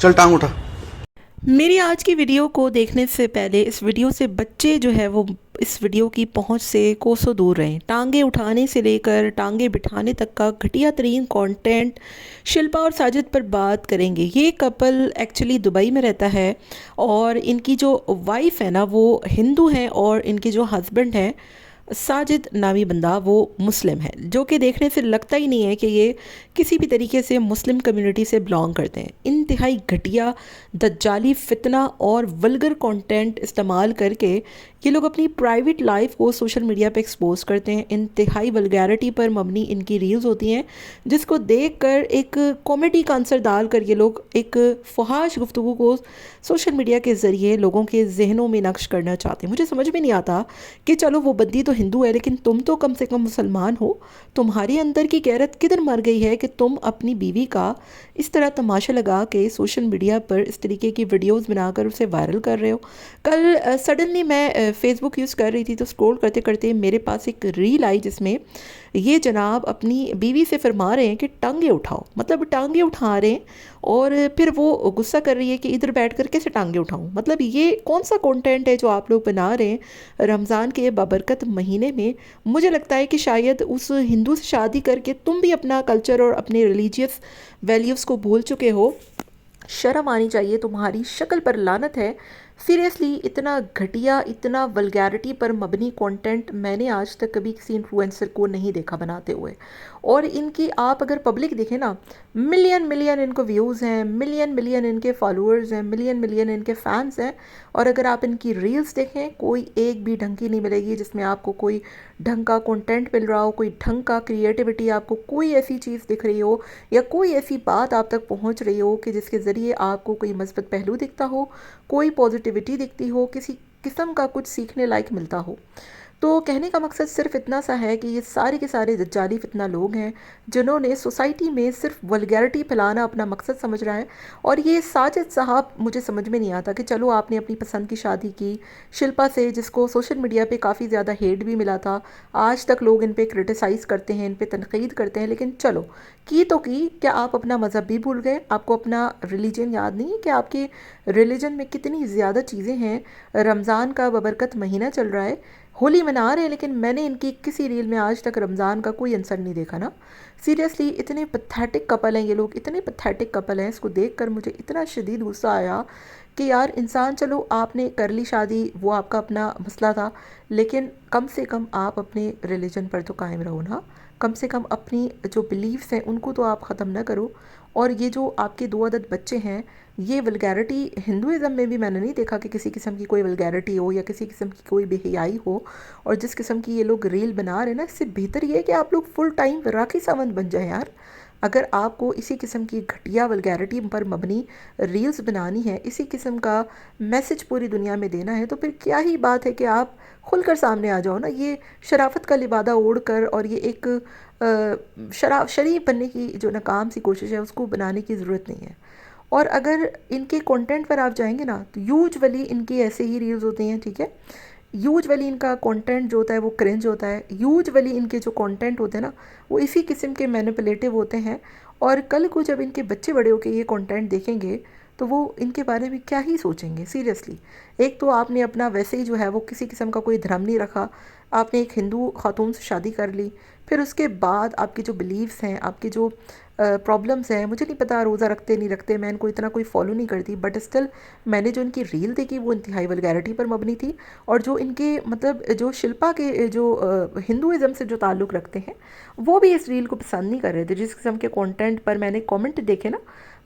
चल टांग उठा। मेरी आज की वीडियो को देखने से पहले इस वीडियो से बच्चे जो है वो इस वीडियो की पहुंच से कोसों दूर रहें। टांगे उठाने से लेकर टांगे बिठाने तक का घटिया तरीन कंटेंट शिल्पा और साजिद पर बात करेंगे। ये कपल एक्चुअली दुबई में रहता है और इनकी जो वाइफ है ना वो हिंदू है और इनके जो हस्बैंड हैं साजिद नामी बंदा वो मुस्लिम है, जो कि देखने से लगता ही नहीं है कि ये किसी भी तरीके से मुस्लिम कम्युनिटी से बिलोंग करते हैं। इंतहाई घटिया दज्जाली फितना और वल्गर कंटेंट इस्तेमाल करके ये लोग अपनी प्राइवेट लाइफ को सोशल मीडिया पे एक्सपोज करते हैं। इंतहाई वल्गैरिटी पर मबनी इनकी रील्स होती हैं, जिसको देख कर एक कॉमेडी का अंसर डाल कर ये लोग एक फहाश गुफ्तगू को सोशल मीडिया के ज़रिए लोगों के जहनों में नक्श करना चाहते हैं। मुझे समझ में नहीं आता कि चलो वो बंदी तो हिंदू है, लेकिन तुम तो कम से कम मुसलमान हो। तुम्हारी अंदर की गैरत किधर मर गई है कि तुम अपनी बीवी का इस तरह तमाशा लगा के सोशल मीडिया पर इस तरीके की वीडियोस बनाकर उसे वायरल कर रहे हो। कल सडनली मैं फ़ेसबुक यूज़ कर रही थी तो स्क्रॉल करते करते मेरे पास एक रील आई जिसमें ये जनाब अपनी बीवी से फरमा रहे हैं कि टांगे उठाओ, मतलब टांगे उठा रहे हैं और फिर वो गुस्सा कर रही है कि इधर बैठ कर कैसे टांगे उठाऊं। मतलब ये कौन सा कंटेंट है जो आप लोग बना रहे हैं रमज़ान के बाबरकत महीने में। मुझे लगता है कि शायद उस हिंदू से शादी करके तुम भी अपना कल्चर और अपने रिलीजियस वैल्यूज़ को भूल चुके हो। शर्म आनी चाहिए, तुम्हारी शक्ल पर लानत है। सीरियसली इतना घटिया, इतना वल्गैरिटी पर मबनी कंटेंट मैंने आज तक कभी किसी इन्फ्लुएंसर को नहीं देखा बनाते हुए। और इनकी आप अगर पब्लिक देखें ना, मिलियन मिलियन इनको व्यूज़ हैं, मिलियन मिलियन इनके फॉलोअर्स हैं, मिलियन मिलियन इनके फैंस हैं। और अगर आप इनकी रील्स देखें, कोई एक भी ढंग की नहीं मिलेगी जिसमें आपको कोई ढंग का कंटेंट मिल रहा हो, कोई ढंग का क्रिएटिविटी, आपको कोई ऐसी चीज़ दिख रही हो या कोई ऐसी बात आप तक पहुंच रही हो कि जिसके ज़रिए आपको कोई مثبت पहलू दिखता हो, कोई पॉजिटिविटी दिखती हो, किसी किस्म का कुछ सीखने लायक मिलता हो। तो कहने का मकसद सिर्फ इतना सा है कि ये सारे के सारे दज्जाली फितना लोग हैं जिन्होंने सोसाइटी में सिर्फ वल्गैरिटी फैलाना अपना मकसद समझ रहा है। और ये साजिद साहब, मुझे समझ में नहीं आता कि चलो आपने अपनी पसंद की शादी की शिल्पा से, जिसको सोशल मीडिया पे काफ़ी ज़्यादा हेट भी मिला था। आज तक लोग इन पे क्रिटिसाइज़ करते हैं, इन पे तनकीद करते हैं, लेकिन चलो की तो की। क्या आप अपना मज़हब भी भूल गए? आपको अपना रिलीजन याद नहीं है कि आपके रिलीजन में कितनी ज़्यादा चीज़ें हैं? रमज़ान का बबरकत महीना चल रहा है, होली मना रहे हैं, लेकिन मैंने इनकी किसी रील में आज तक रमज़ान का कोई आंसर नहीं देखा ना। सीरियसली इतने पथेटिक कपल हैं ये लोग, इतने पथेटिक कपल हैं। इसको देखकर मुझे इतना शदीद गुस्सा आया कि यार इंसान, चलो आपने कर ली शादी, वो आपका अपना मसला था, लेकिन कम से कम आप अपने रिलीजन पर तो कायम रहो ना। कम से कम अपनी जो बिलीव्स हैं उनको तो आप ख़त्म ना करो। और ये जो आपके दो अदद बच्चे हैं, ये वल्गैरिटी हिंदुज़म में भी मैंने नहीं देखा कि किसी किस्म की कोई वल्गैरिटी हो या किसी किस्म की कोई बेहयाई हो। और जिस किस्म की ये लोग रील बना रहे हैं ना, इससे बेहतर ये है कि आप लोग फुल टाइम राखी सावंत बन जाएं यार। अगर आपको इसी किस्म की घटिया वल्गैरिटी पर मबनी रील्स बनानी है, इसी किस्म का मैसेज पूरी दुनिया में देना है, तो फिर क्या ही बात है कि आप खुलकर सामने आ जाओ ना। ये शराफत का लिबादा ओढ़ कर और ये एक शरीफ बनने की जो नाकाम सी कोशिश है, उसको बनाने की ज़रूरत नहीं है। और अगर इनके कंटेंट पर आप जाएंगे ना, तो यूजुअली इनकी ऐसे ही रील्स होती हैं, ठीक है। यूजुअली इनका कंटेंट जो होता है वो क्रिंज होता है। यूजुअली इनके जो कंटेंट होते हैं ना, वो इसी किस्म के मैनिपुलेटिव होते हैं। और कल को जब इनके बच्चे बड़े होकर ये कंटेंट देखेंगे तो वो इनके बारे में क्या ही सोचेंगे। सीरियसली, एक तो आपने अपना वैसे ही जो है वो किसी किस्म का कोई धर्म नहीं रखा, आपने एक हिंदू खातून से शादी कर ली, फिर उसके बाद आपके जो बिलीव्स हैं, आपके जो प्रॉब्लम्स हैं, मुझे नहीं पता रोज़ा रखते नहीं रखते, मैं इनको इतना कोई फॉलो नहीं करती, बट स्टिल मैंने जो इनकी रील देखी वो इंतहाई वल्गैरिटी पर मबनी थी। और जो इनके मतलब जो शिल्पा के जो हिंदुज़म से जो ताल्लुक़ रखते हैं, वो भी इस रील को पसंद नहीं कर रहे थे। जिस किस्म के कंटेंट पर मैंने कमेंट देखे ना,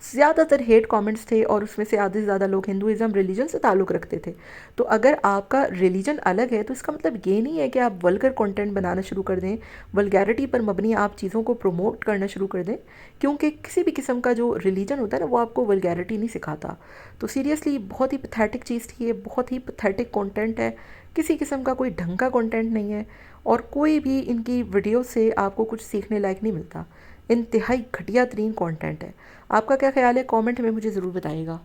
ज़्यादातर हेट कमेंट्स थे और उसमें से आधे से ज़्यादा लोग हिंदुज़म रिलीजन से ताल्लुक़ रखते थे। तो अगर आपका रिलीजन अलग है तो इसका मतलब ये नहीं है कि आप वल्गर कंटेंट बनाना शुरू कर दें, वल्गैरिटी पर मबनी आप चीज़ों को प्रमोट करना शुरू कर दें, क्योंकि किसी भी किस्म का जो रिलीजन होता है ना, वो आपको वल्गैरिटी नहीं सिखाता। तो सीरियसली बहुत ही पैथेटिक चीज़ थी ये, बहुत ही पैथेटिक कंटेंट है, किसी किस्म का कोई ढंग का कंटेंट नहीं है और कोई भी इनकी वीडियो से आपको कुछ सीखने लायक नहीं मिलता। इंतहाई घटिया तरीन कंटेंट है। आपका क्या ख्याल है? कमेंट में मुझे ज़रूर बताइएगा।